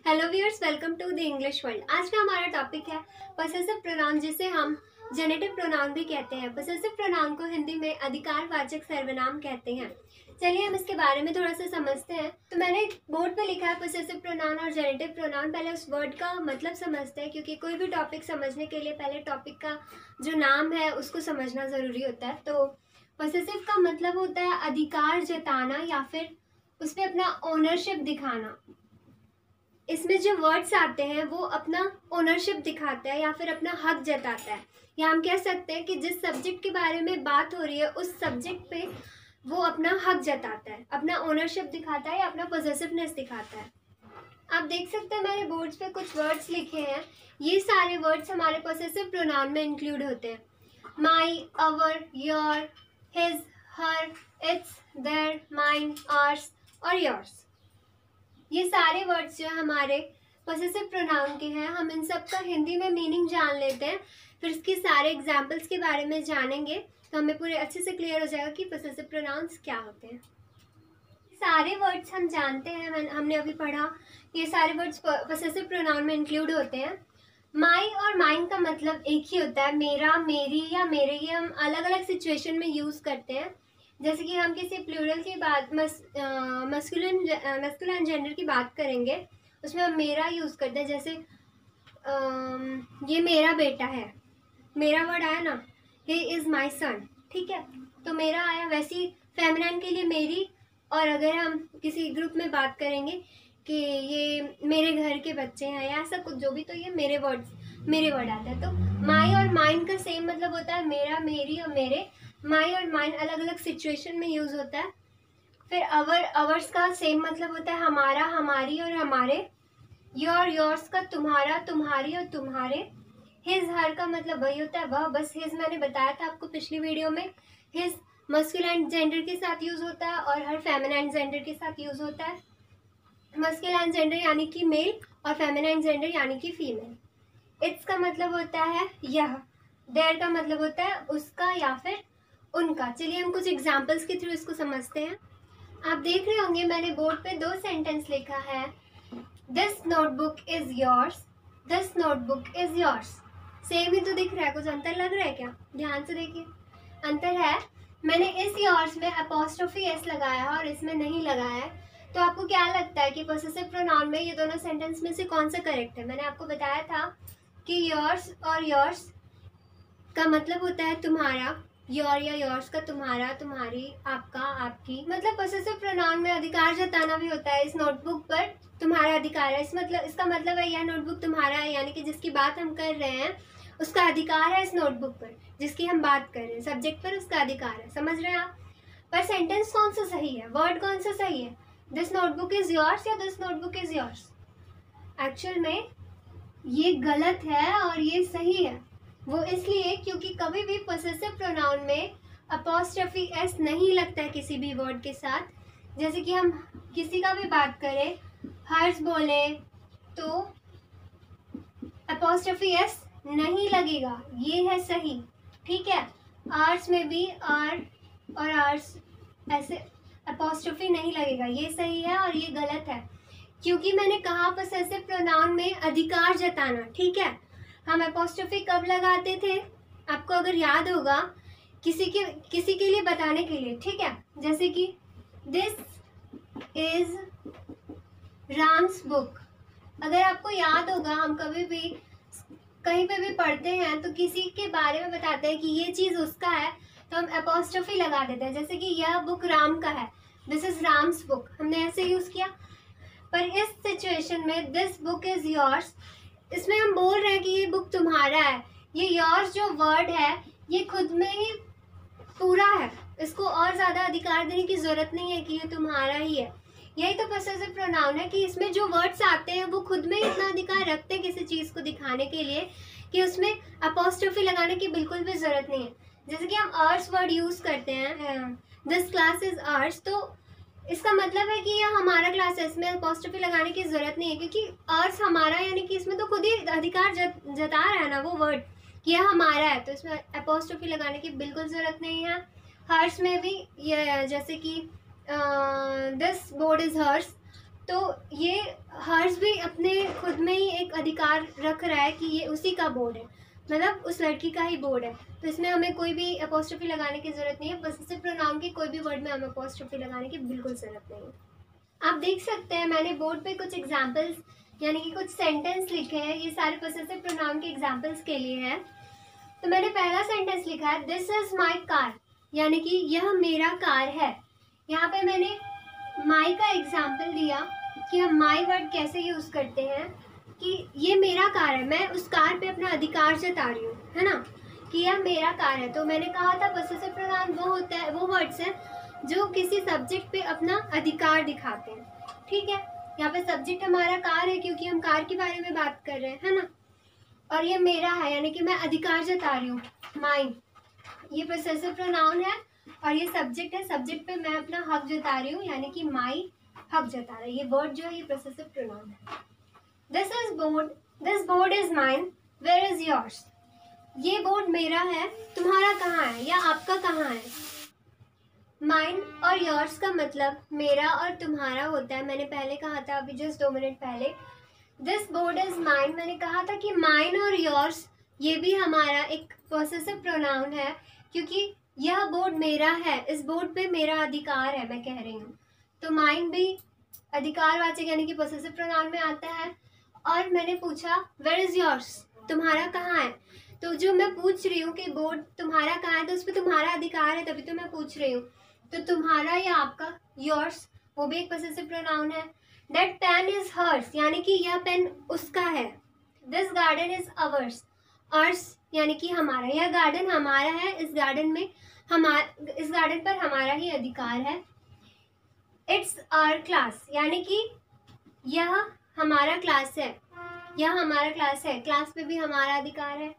Hello viewers, welcome to the English world. आज का हमारा टॉपिक है पॉसेसिव प्रोनाउन, जिसे हम जेनेटिव प्रोनाउन भी कहते हैं। पॉसेसिव प्रोनाउन को हिंदी में अधिकारवाचक सर्वनाम कहते हैं। चलिए हम इसके बारे में थोड़ा सा समझते हैं। तो मैंने बोर्ड पे लिखा है पॉसेसिव प्रोनाउन और जेनेटिव प्रोनाउन। पहले उस वर्ड का मतलब समझते हैं, क्योंकि कोई भी टॉपिक समझने के लिए पहले टॉपिक का जो नाम है उसको समझना ज़रूरी होता है। तो पॉसेसिव का मतलब होता है अधिकार जताना या फिर उस पर अपना ओनरशिप दिखाना। इसमें जो वर्ड्स आते हैं वो अपना ओनरशिप दिखाता है या फिर अपना हक जताता है, या हम कह सकते हैं कि जिस सब्जेक्ट के बारे में बात हो रही है उस सब्जेक्ट पे वो अपना हक जताता है, अपना ओनरशिप दिखाता है या अपना पॉसेसिवनेस दिखाता है। आप देख सकते हैं मेरे बोर्ड्स पे कुछ वर्ड्स लिखे हैं। ये सारे वर्ड्स हमारे पॉसेसिव प्रोनाउन में इंक्लूड होते हैं। My, our, your, his, her, its, their, mine, ours और योर्स। ये सारे वर्ड्स जो हमारे पॉसेसिव प्रोनाउन के हैं, हम इन सब का हिंदी में मीनिंग जान लेते हैं, फिर इसके सारे एग्जाम्पल्स के बारे में जानेंगे तो हमें पूरे अच्छे से क्लियर हो जाएगा कि पॉसेसिव प्रोनाउंस क्या होते हैं। सारे वर्ड्स हम जानते हैं, हमने अभी पढ़ा, ये सारे वर्ड्स पॉसेसिव प्रोनाउन में इंक्लूड होते हैं। माई और माइन का मतलब एक ही होता है, मेरा, मेरी या मेरे। ये हम अलग अलग सिचुएशन में यूज़ करते हैं। जैसे कि हम किसी प्लूरल की बात मस्कुलिन जेंडर की बात करेंगे, उसमें हम मेरा यूज़ करते हैं। जैसे ये मेरा बेटा है, मेरा वर्ड आया ना, ही इज़ माई सन, ठीक है, तो मेरा आया। वैसी फेमिनाइन के लिए मेरी। और अगर हम किसी ग्रुप में बात करेंगे कि ये मेरे घर के बच्चे हैं या ऐसा कुछ जो भी, तो ये मेरे वर्ड आता है। तो माई और माइन का सेम मतलब होता है, मेरा, मेरी और मेरे। माई और माइन अलग अलग सिचुएशन में यूज़ होता है। फिर अवर्स का सेम मतलब होता है, हमारा, हमारी और हमारे। योर, योर्स का तुम्हारा, तुम्हारी और तुम्हारे। हिज, हर का मतलब वही होता है, वह, बस। हिज मैंने बताया था आपको पिछली वीडियो में। हिज मस्कुलाइन जेंडर के साथ यूज़ होता है और हर फेमिनाइन जेंडर के साथ यूज़ होता है। मस्कुलाइन जेंडर यानी कि मेल और फेमिनाइन जेंडर यानी कि फीमेल। इट्स का मतलब होता है यह। देयर का मतलब होता है उसका या फिर उनका। चलिए हम कुछ एग्जाम्पल्स के थ्रू इसको समझते हैं। आप देख रहे होंगे मैंने बोर्ड पे 2 सेंटेंस लिखा है। This notebook is yours, this notebook is yours. Same ही तो दिख रहा है, कुछ अंतर लग रहा है क्या? ध्यान से देखिए, अंतर है। मैंने इस योर्स में अपोस्ट्रोफी एस लगाया है और इसमें नहीं लगाया है। तो आपको क्या लगता है कि पॉसेसिव प्रोनाउन में ये दोनों सेंटेंस में से कौन सा करेक्ट है? मैंने आपको बताया था कि योर्स और योर्स का मतलब होता है तुम्हारा। योर या योर्स का तुम्हारा, तुम्हारी, आपका, आपकी। मतलब पॉसेसिव प्रोनाउन में अधिकार जताना भी होता है। इस नोटबुक पर तुम्हारा अधिकार है, इसका मतलब है यह नोटबुक तुम्हारा है, यानी कि जिसकी बात हम कर रहे हैं उसका अधिकार है इस नोटबुक पर, जिसकी हम बात कर रहे हैं सब्जेक्ट पर उसका अधिकार है। समझ रहे हैं आप? पर सेंटेंस कौन सा सही है, वर्ड कौन सा सही है? दिस नोटबुक इज योर्स या this notebook is yours? Actual में ये गलत है और ये सही है। वो इसलिए क्योंकि कभी भी पॉसेसिव प्रोनाउन में अपोस्ट्रोफी एस नहीं लगता है किसी भी वर्ड के साथ। जैसे कि हम किसी का भी बात करें, हर्ष बोले तो अपोस्ट्रोफी एस नहीं लगेगा, ये है सही, ठीक है। आर्स में भी आर और आर्स ऐसे अपोस्ट्रोफी नहीं लगेगा, ये सही है और ये गलत है। क्योंकि मैंने कहा पॉसेसिव प्रोनाउन में अधिकार जताना, ठीक है। हम अपोस्ट्रोफी कब लगाते थे? आपको अगर याद होगा, किसी के लिए बताने के लिए, ठीक है। जैसे कि दिस इज राम्स बुक। अगर आपको याद होगा, हम कभी भी कहीं पे भी पढ़ते हैं तो किसी के बारे में बताते हैं कि ये चीज़ उसका है, तो हम अपोस्ट्रोफी लगा देते हैं। जैसे कि यह बुक राम का है, दिस इज राम्स बुक, हमने ऐसे यूज़ किया। पर इस सिचुएशन में दिस बुक इज योर्स, इसमें हम बोल रहे हैं कि ये बुक तुम्हारा है। ये योर्स जो वर्ड है ये खुद में ही पूरा है, इसको और ज़्यादा अधिकार देने की ज़रूरत नहीं है कि ये तुम्हारा ही है। यही तो पॉसेसिव प्रोनाउन है कि इसमें जो वर्ड्स आते हैं वो खुद में ही इतना अधिकार रखते हैं किसी चीज़ को दिखाने के लिए कि उसमें अपोस्ट्रोफी लगाने की बिल्कुल भी ज़रूरत नहीं है। जैसे कि हम आर्स वर्ड यूज़ करते हैं, दिस क्लास इज आर्स, तो इसका मतलब है कि यह हमारा क्लास है, इसमें अपोस्ट्रोफी लगाने की ज़रूरत नहीं है, क्योंकि आर्स हमारा यानी कि इसमें तो खुद ही अधिकार जता रहा है ना वो वर्ड कि यह हमारा है, तो इसमें अपोस्ट्रोफी लगाने की बिल्कुल ज़रूरत नहीं है। हर्ष में भी ये जैसे कि दिस बोर्ड इज़ हर्स, तो ये हर्ष भी अपने खुद में ही एक अधिकार रख रहा है कि ये उसी का बोर्ड है, मतलब उस लड़की का ही बोर्ड है। तो इसमें हमें कोई भी अपोस्ट्रोफी लगाने की ज़रूरत नहीं है। पॉसेसिव प्रोनाउन के कोई भी वर्ड में हमें अपोस्ट्रोफी लगाने की बिल्कुल ज़रूरत नहीं है। आप देख सकते हैं मैंने बोर्ड पे कुछ एग्जाम्पल्स यानी कि कुछ सेंटेंस लिखे हैं। ये सारे पॉसेसिव प्रोनाउन के एग्जाम्पल्स के लिए हैं। तो मैंने पहला सेंटेंस लिखा है दिस इज माई कार, यानी कि यह मेरा कार है। यहाँ पे मैंने माई का एग्जाम्पल दिया कि हम माई वर्ड कैसे यूज़ करते हैं कि ये मेरा कार है, मैं उस कार पे अपना अधिकार जता रही हूँ, है ना, कि यह मेरा कार है। तो मैंने कहा था पॉसेसिव प्रोनाउन वो होता है, वो वर्ड्स हैं जो किसी सब्जेक्ट पे अपना अधिकार दिखाते हैं। ठीक है, यहाँ पे सब्जेक्ट हमारा कार है क्योंकि हम कार के बारे में बात कर रहे हैं, है ना। और ये मेरा है यानी कि मैं अधिकार जता रही हूँ, माइन। ये पॉसेसिव प्रोनाउन है और ये सब्जेक्ट है, सब्जेक्ट पे मैं अपना हक जता रही हूँ यानी कि माई हक जता रहा है। ये वर्ड जो है ये पॉसेसिव प्रोनाउन है। This is board, this board is mine, where is yours. ये बोर्ड मेरा है, तुम्हारा कहाँ है या आपका कहाँ है। माइन और योर्स का मतलब मेरा और तुम्हारा होता है। मैंने पहले कहा था अभी जस्ट 2 मिनट पहले, दिस बोर्ड इज माइन। मैंने कहा था कि माइन और योर्स ये भी हमारा एक पॉसेसिव प्रोनाउन है क्योंकि यह बोर्ड मेरा है, इस बोर्ड पे मेरा अधिकार है, मैं कह रही हूँ। तो माइन भी अधिकारवाचक यानी कि पॉसेसिव प्रोनाउन में आता है। और मैंने पूछा वेयर इज योर्स, तुम्हारा कहाँ है। तो जो मैं पूछ रही हूँ कि बोर्ड तुम्हारा कहाँ है, तो उस पर तुम्हारा अधिकार है, तभी तो मैं पूछ रही हूँ। तो तुम्हारा या आपका, योर्स, वो भी एक पॉसेसिव प्रोनाउन है। दैट पेन इज हर्स, यानी कि यह पेन उसका है। This garden is ours, ours यानी कि हमारा, यह गार्डन हमारा है, इस गार्डन पर हमारा ही अधिकार है। इट्स आवर क्लास, यानी कि यह हमारा क्लास है, यह हमारा क्लास है, क्लास पे भी हमारा अधिकार है।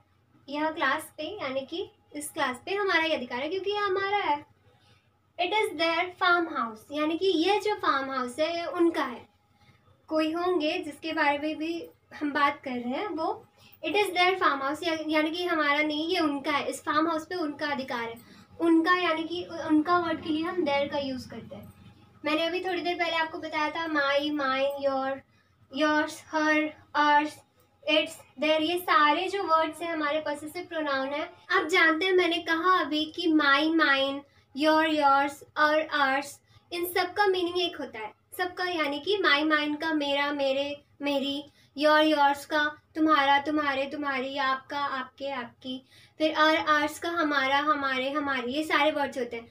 यह क्लास पे यानी कि इस क्लास पे हमारा ही अधिकार है क्योंकि यह हमारा है। It is their farm house, यानी कि यह जो फार्म हाउस है यह उनका है। कोई होंगे जिसके बारे में भी हम बात कर रहे हैं, वो it is their farm house यानी कि हमारा नहीं, ये उनका है, इस फार्म हाउस पे उनका अधिकार है। उनका यानी कि उनका वर्ड के लिए हम देयर का यूज़ करते हैं। मैंने अभी थोड़ी देर पहले आपको बताया था my, mine, your, yours, her, ours, its, their, ये सारे जो वर्ड्स हैं हमारे पॉसेसिव प्रोनाउन है। आप जानते हैं मैंने कहा अभी कि माई, माइन, योर, योर्स और आर्स, इन सब का मीनिंग एक होता है सबका, यानी कि माई, माइन का मेरा, मेरे, मेरी, योर, योर्स का तुम्हारा, तुम्हारे, तुम्हारी, आपका, आपके, आपकी, फिर आर्स का हमारा, हमारे, हमारी, ये सारे वर्ड्स होते हैं।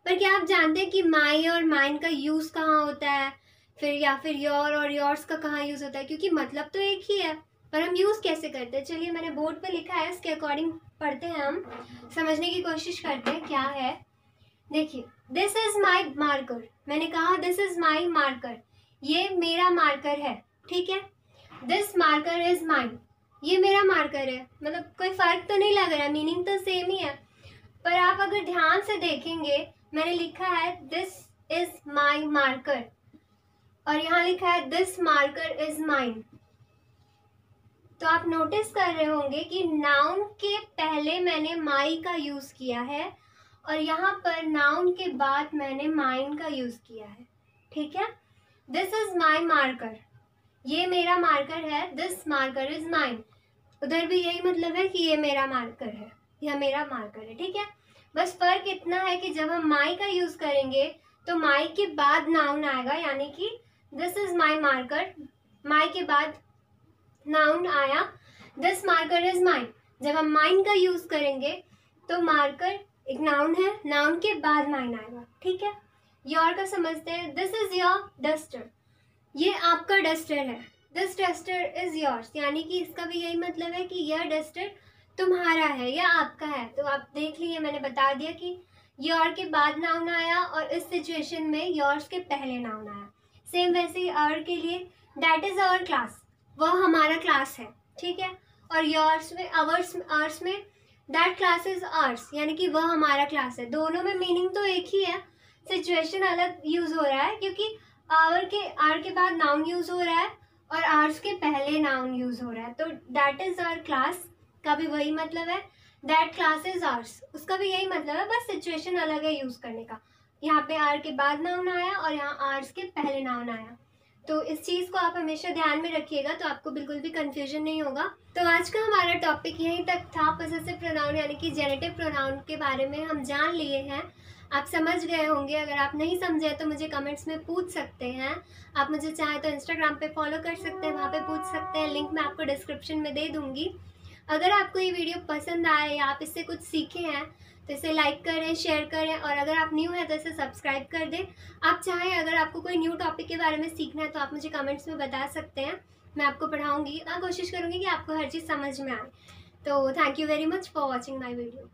पर क्या आप जानते हैं कि माई और माइन का यूज़ कहाँ होता है, फिर या फिर योर और योर्स का कहाँ यूज़ होता है, क्योंकि मतलब तो एक ही है पर हम यूज़ कैसे करते हैं। चलिए मैंने बोर्ड पे लिखा है, इसके अकॉर्डिंग पढ़ते हैं, हम समझने की कोशिश करते हैं क्या है। देखिए, दिस इज माई मार्कर, मैंने कहा दिस इज माई मार्कर, ये मेरा मार्कर है, ठीक है। दिस मार्कर इज माइन, ये मेरा मार्कर है, मतलब कोई फर्क तो नहीं लग रहा, मीनिंग तो सेम ही है। पर आप अगर ध्यान से देखेंगे, मैंने लिखा है दिस इज माई मार्कर और यहाँ लिखा है दिस मार्कर इज माइन। तो आप नोटिस कर रहे होंगे कि नाउन के पहले मैंने माई का यूज किया है और यहाँ पर नाउन के बाद मैंने माइन का यूज किया है, ठीक है। दिस इज माई मार्कर, ये मेरा मार्कर है, दिस मार्कर इज माइन। उधर भी यही मतलब है कि ये मेरा मार्कर है, यह मेरा मार्कर है, ठीक है। बस फर्क इतना है कि जब हम माई का यूज करेंगे तो माई के बाद नाउन आएगा, यानी कि दिस इज माई मार्कर, माई के बाद नाउन आया, दिस मार्कर इज माइन। जब हम माइन का यूज करेंगे तो मार्कर एक नाउन है, नाउन के बाद माइन आएगा, ठीक है। योर का समझते हैं, दिस इज योर डस्टर, ये आपका डस्टर है, दिस डस्टर इज योर्स, यानी कि इसका भी यही मतलब है कि यह डस्टर तुम्हारा है या आपका है। तो आप देख लीजिए, मैंने बता दिया कि योर के बाद नाउन आया और इस सिचुएशन में योर्स के पहले नाउन आया। सेम वैसे ही आवर के लिए, दैट इज आवर क्लास, वह हमारा क्लास है, ठीक है। और योर्स में, आवर्स में दैट क्लास इज आवर्स, यानी कि वह हमारा क्लास है। दोनों में मीनिंग तो एक ही है, सिचुएशन अलग यूज हो रहा है क्योंकि आवर के बाद नाउन यूज हो रहा है और आवर्स के पहले नाउन यूज हो रहा है। तो दैट इज आवर क्लास का भी वही मतलब है, दैट क्लास इज आवर्स उसका भी यही मतलब है, बस सिचुएशन अलग है यूज करने का। यहाँ पे आर के बाद नाउन आया और यहाँ आवर्स के पहले नाउन आया। तो इस चीज़ को आप हमेशा ध्यान में रखिएगा, तो आपको बिल्कुल भी कंफ्यूजन नहीं होगा। तो आज का हमारा टॉपिक यहीं तक था। पॉसेसिव प्रोनाउन यानी कि जेनेटिव प्रोनाउन के बारे में हम जान लिए हैं, आप समझ गए होंगे। अगर आप नहीं समझे तो मुझे कमेंट्स में पूछ सकते हैं। आप मुझे चाहे तो इंस्टाग्राम पे फॉलो कर सकते हैं, वहाँ पे पूछ सकते हैं। लिंक मैं आपको डिस्क्रिप्शन में दे दूँगी। अगर आपको ये वीडियो पसंद आए या आप इससे कुछ सीखे हैं तो इसे लाइक करें, शेयर करें, और अगर आप न्यू हैं तो इसे सब्सक्राइब कर दें। आप चाहें अगर आपको कोई न्यू टॉपिक के बारे में सीखना है तो आप मुझे कमेंट्स में बता सकते हैं, मैं आपको पढ़ाऊँगी। मैं कोशिश करूँगी कि आपको हर चीज़ समझ में आए। तो thank you very much for watching my video.